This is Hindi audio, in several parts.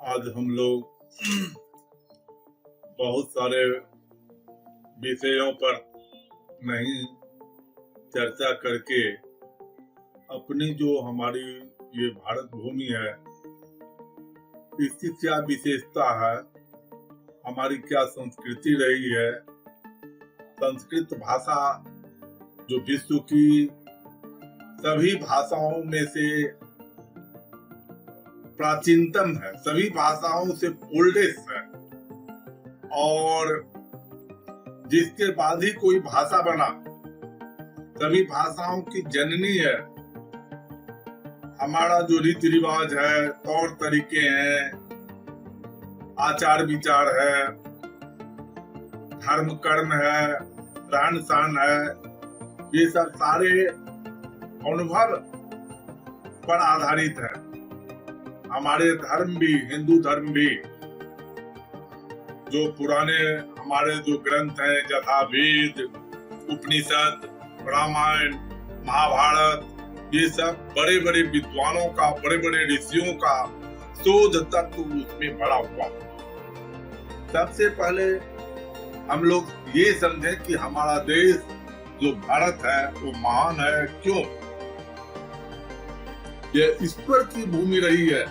आज हम लोग बहुत सारे विषयों पर नहीं चर्चा करके अपनी जो हमारी ये भारत भूमि है इसकी क्या विशेषता है, हमारी क्या संस्कृति रही है। संस्कृत भाषा जो विश्व की सभी भाषाओं में से प्राचीनतम है, सभी भाषाओं से ओल्डेस्ट है और जिसके बाद ही कोई भाषा बना, सभी भाषाओं की जननी है। हमारा जो रीति रिवाज है, तौर तरीके हैं, आचार विचार है, धर्म कर्म है, रहन सहन है, ये सब सारे अनुभव पर आधारित है। हमारे धर्म भी, हिंदू धर्म भी, जो पुराने हमारे जो ग्रंथ हैं यथा वेद, उपनिषद, रामायण, महाभारत, ये सब बड़े बड़े विद्वानों का, बड़े बड़े ऋषियों का शोध तत्व उसमें भरा हुआ। सबसे पहले हम लोग ये समझे कि हमारा देश जो भारत है वो महान है। क्यों? ये ईश्वर की भूमि रही है।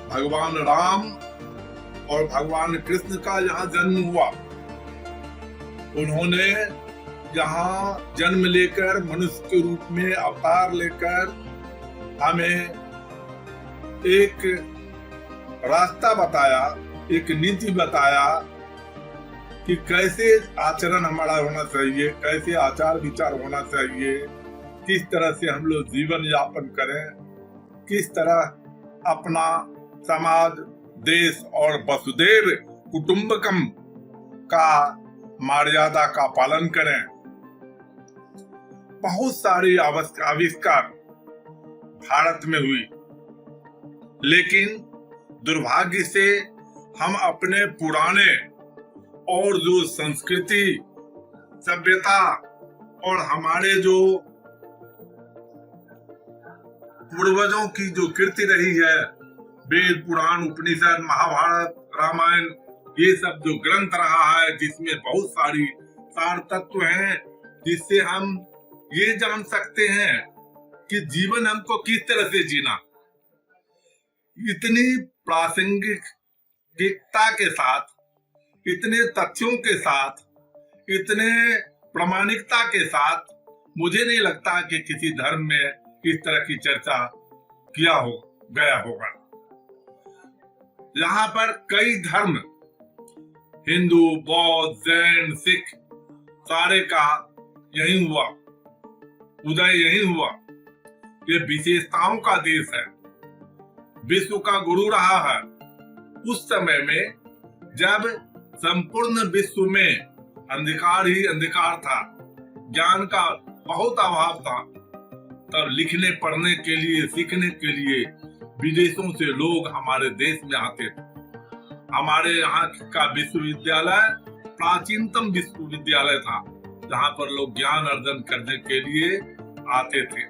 भगवान राम और भगवान कृष्ण का यहाँ जन्म हुआ। उन्होंने यहाँ जन्म लेकर मनुष्य के रूप में अवतार लेकर हमें एक रास्ता बताया, एक नीति बताया कि कैसे आचरण हमारा होना चाहिए, कैसे आचार विचार होना चाहिए, किस तरह से हम लोग जीवन यापन करें, किस तरह अपना समाज, देश और वसुधैव कुटुंबकम का मर्यादा का पालन करें। बहुत सारी आविष्कार भारत में हुई, लेकिन दुर्भाग्य से हम अपने पुराने और जो संस्कृति, सभ्यता और हमारे जो पूर्वजों की जो कीर्ति रही है, वेद, पुराण, उपनिषद, महाभारत, रामायण, ये सब जो ग्रंथ रहा है, जिसमें बहुत सारी सार तत्व हैं, जिससे हम ये जान सकते हैं कि जीवन हमको किस तरह से जीना। इतनी प्रासंगिकता के साथ, इतने तथ्यों के साथ, इतने प्रामाणिकता के साथ मुझे नहीं लगता कि किसी धर्म में इस तरह की चर्चा किया गया होगा। यहाँ पर कई धर्म, हिंदू, बौद्ध, जैन, सिख, सारे का यही हुआ, उदय यही हुआ। ये विशेषताओं का देश है, विश्व का गुरु रहा है। उस समय में जब संपूर्ण विश्व में अंधकार ही अंधकार था, ज्ञान का बहुत अभाव था, तब लिखने पढ़ने के लिए, सीखने के लिए विदेशों से लोग हमारे देश में आते थे। हमारे यहाँ का विश्वविद्यालय प्राचीनतम विश्वविद्यालय था, जहाँ पर लोग ज्ञान अर्जन करने के लिए आते थे।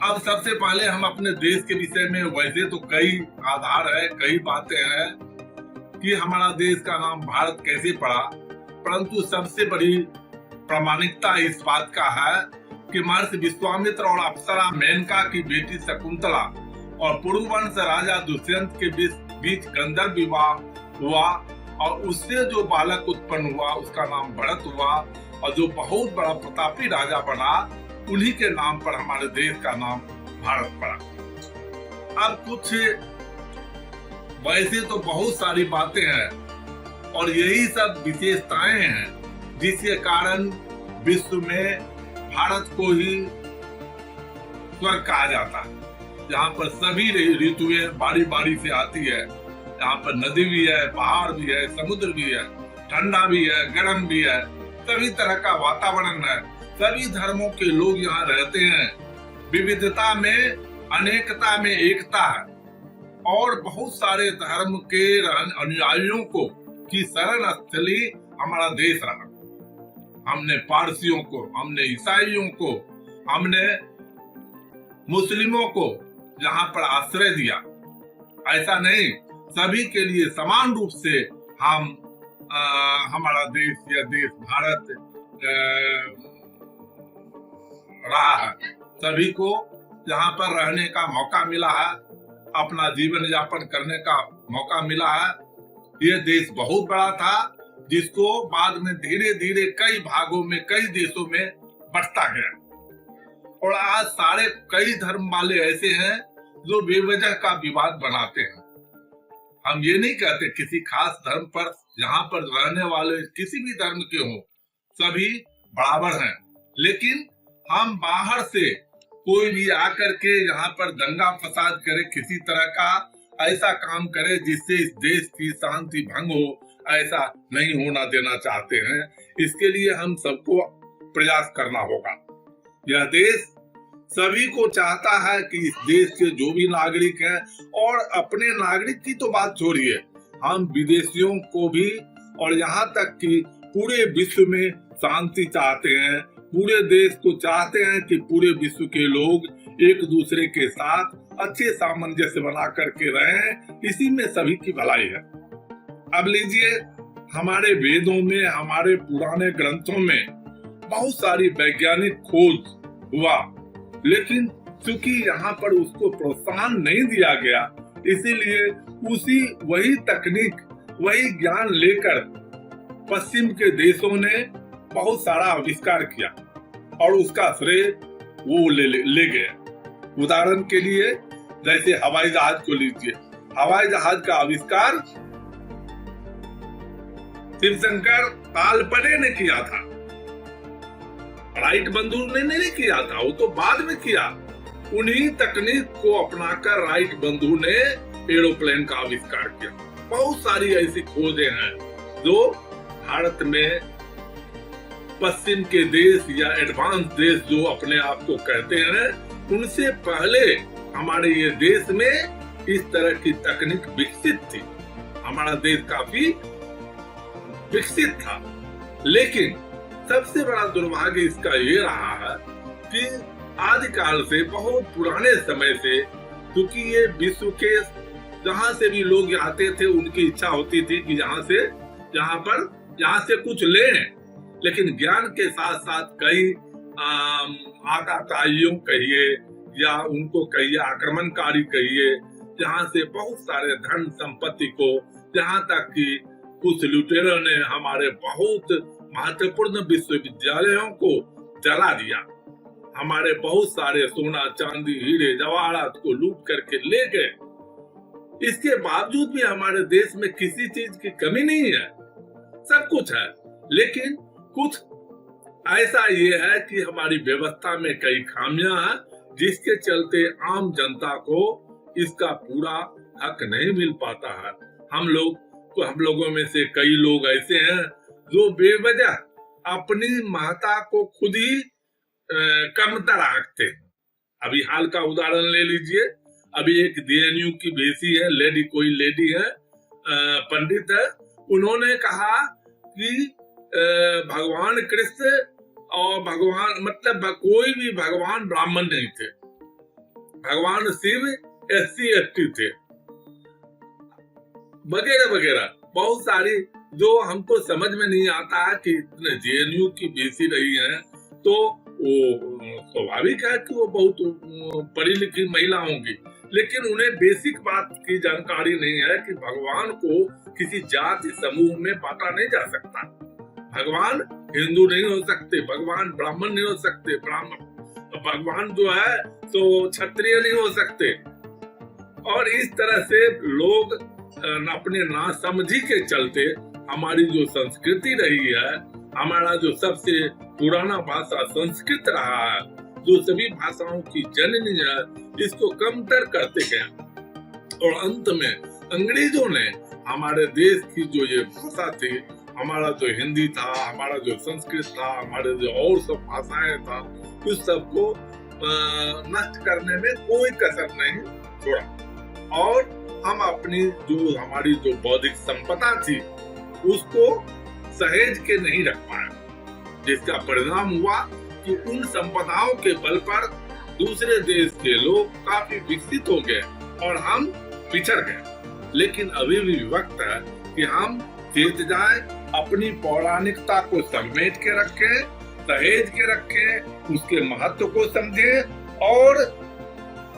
अब सबसे पहले हम अपने देश के विषय में, वैसे तो कई आधार है, कई बातें हैं कि हमारा देश का नाम भारत कैसे पड़ा, परंतु सबसे बड़ी प्रामाणिकता इस बात का है कि महर्षि विश्वामित्र और अप्सरा मेनका की बेटी शकुंतला और पुरुवंश राजा दुष्यंत के बीच गंधर्व विवाह हुआ और उससे जो बालक उत्पन्न हुआ उसका नाम भरत हुआ और जो बहुत बड़ा प्रतापी राजा बना, उन्हीं के नाम पर हमारे देश का नाम भारत पड़ा। अब कुछ वैसे तो बहुत सारी बातें हैं और यही सब विशेषताएं हैं जिसके कारण विश्व में भारत को ही स्वर्ग कहा जाता है, जहाँ पर सभी ऋतुएं बारी बारी से आती है। यहाँ पर नदी भी है, पहाड़ भी है, समुद्र भी है, ठंडा भी है, गर्म भी है, सभी तरह का वातावरण है। सभी धर्मों के लोग यहाँ रहते हैं। विविधता में, अनेकता में एकता है और बहुत सारे धर्म के अनुयायियों को की शरण स्थली हमारा देश रहा। हमने पारसियों को, हमने ईसाइयों को, हमने मुस्लिमों को, यहाँ पर आश्रय दिया। ऐसा नहीं, सभी के लिए समान रूप से हम हमारा देश या देश भारत रहा है। सभी को यहाँ पर रहने का मौका मिला है, अपना जीवन यापन करने का मौका मिला है। ये देश बहुत बड़ा था, जिसको बाद में धीरे धीरे कई भागों में, कई देशों में बंटता गया। और आज सारे कई धर्म वाले ऐसे हैं जो बेवजह का विवाद बनाते हैं। हम ये नहीं कहते किसी खास धर्म पर, यहाँ पर रहने वाले किसी भी धर्म के हों, सभी बराबर हैं। लेकिन हम बाहर से कोई भी आकर के यहाँ पर दंगा फसाद करे, किसी तरह का ऐसा काम करे जिससे इस देश की शांति भंग हो, ऐसा नहीं होना देना चाहते हैं। इसके लिए हम सबको प्रयास करना होगा। यह देश सभी को चाहता है कि इस देश के जो भी नागरिक हैं, और अपने नागरिक की तो बात छोड़िए, हम विदेशियों को भी और यहाँ तक कि पूरे विश्व में शांति चाहते हैं। पूरे देश को चाहते हैं कि पूरे विश्व के लोग एक दूसरे के साथ अच्छे सामंजस्य बना करके रहें। इसी में सभी की भलाई है। अब लीजिए, हमारे वेदों में, हमारे पुराने ग्रंथों में बहुत सारी वैज्ञानिक खोज हुआ, लेकिन क्योंकि यहाँ पर उसको प्रोत्साहन नहीं दिया गया, इसीलिए वही तकनीक, वही ज्ञान लेकर पश्चिम के देशों ने बहुत सारा आविष्कार किया और उसका श्रेय वो ले गए। उदाहरण के लिए जैसे हवाई जहाज को लीजिए। हवाई जहाज का आविष्कार शिवशंकर तालपड़े ने किया था, राइट बंधु ने नहीं किया था, वो तो बाद में किया। उन्हीं तकनीक को अपनाकर राइट बंधु ने एरोप्लेन का आविष्कार किया। बहुत सारी ऐसी खोजें हैं जो भारत में पश्चिम के देश या एडवांस देश जो अपने आप को कहते हैं, उनसे पहले हमारे ये देश में इस तरह की तकनीक विकसित थी। हमारा देश काफी विकसित था। लेकिन सबसे बड़ा दुर्भाग्य इसका ये रहा है कि आदिकाल से, बहुत पुराने समय से, क्योंकि ये विश्व के जहाँ से भी लोग आते थे, उनकी इच्छा होती थी कि यहाँ से कुछ लें। लेकिन ज्ञान के साथ साथ कई आतताइयों कहिए या उनको कहिए, आक्रमणकारी कहिए, जहाँ से बहुत सारे धन संपत्ति को, यहाँ तक कि कुछ लुटेरों ने हमारे बहुत महत्वपूर्ण विश्वविद्यालयों को जला दिया। हमारे बहुत सारे सोना चांदी हीरे जवाहरात को लूट करके ले गए। इसके बावजूद भी हमारे देश में किसी चीज की कमी नहीं है, सब कुछ है। लेकिन कुछ ऐसा ये है कि हमारी व्यवस्था में कई खामियां हैं, जिसके चलते आम जनता को इसका पूरा हक नहीं मिल पाता है। हम लोगों में से कई लोग ऐसे हैं जो बेवजह अपनी महत्ता को खुद ही कमतर आंकते हैं। अभी हाल का उदाहरण ले लीजिए। अभी एक DNU की भेसी है, कोई लेडी है, पंडित है, उन्होंने कहा कि भगवान कृष्ण और भगवान, मतलब कोई भी भगवान ब्राह्मण नहीं थे, भगवान शिव SC ST थे, वगैरह वगैरह। बहुत सारी जो हमको समझ में नहीं आता है कि इतने JNU की भेसी रही है, तो वो स्वाभाविक है कि वो बहुत पढ़ी लिखी महिला होंगी, लेकिन उन्हें बेसिक बात की जानकारी नहीं है कि भगवान को किसी जाति समूह में बांटा नहीं जा सकता। भगवान हिंदू नहीं हो सकते, भगवान ब्राह्मण नहीं हो सकते, भगवान जो है तो क्षत्रिय नहीं हो सकते। और इस तरह से लोग अपने नासमझी के चलते हमारी जो संस्कृति रही है, हमारा जो सबसे पुराना भाषा संस्कृत रहा है, जो सभी भाषाओं की जननी है, इसको कमतर करते गए। और अंत में अंग्रेजों ने हमारे देश की जो ये भाषा थी, हमारा जो हिंदी था, हमारा जो संस्कृत था, हमारे जो और सब भाषाएं था, उस सबको नष्ट करने में कोई कसर नहीं छोड़ा। और हम अपनी जो हमारी जो बौद्धिक संपदा थी, उसको सहेज के नहीं रख पाए, जिसका परिणाम हुआ कि उन संपदाओं के बल पर दूसरे देश के लोग काफी विकसित हो गए और हम पिछड़ गए। लेकिन अभी भी वक्त है कि हम चेत जाएं, अपनी पौराणिकता को समेट के रखें, सहेज के रखें, उसके महत्व को समझें और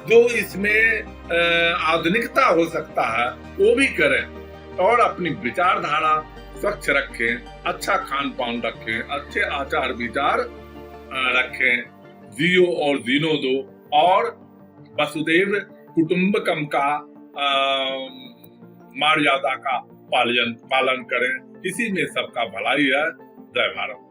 जो इसमें आधुनिकता हो सकता है वो भी करें और अपनी विचारधारा स्वच्छ रखें, अच्छा खान पान रखें, अच्छे आचार विचार रखें, जियो और जीनो दो और वसुधैव कुटुंबकम का मर्यादा का पालन करें। इसी में सबका भलाई है। जय भारत।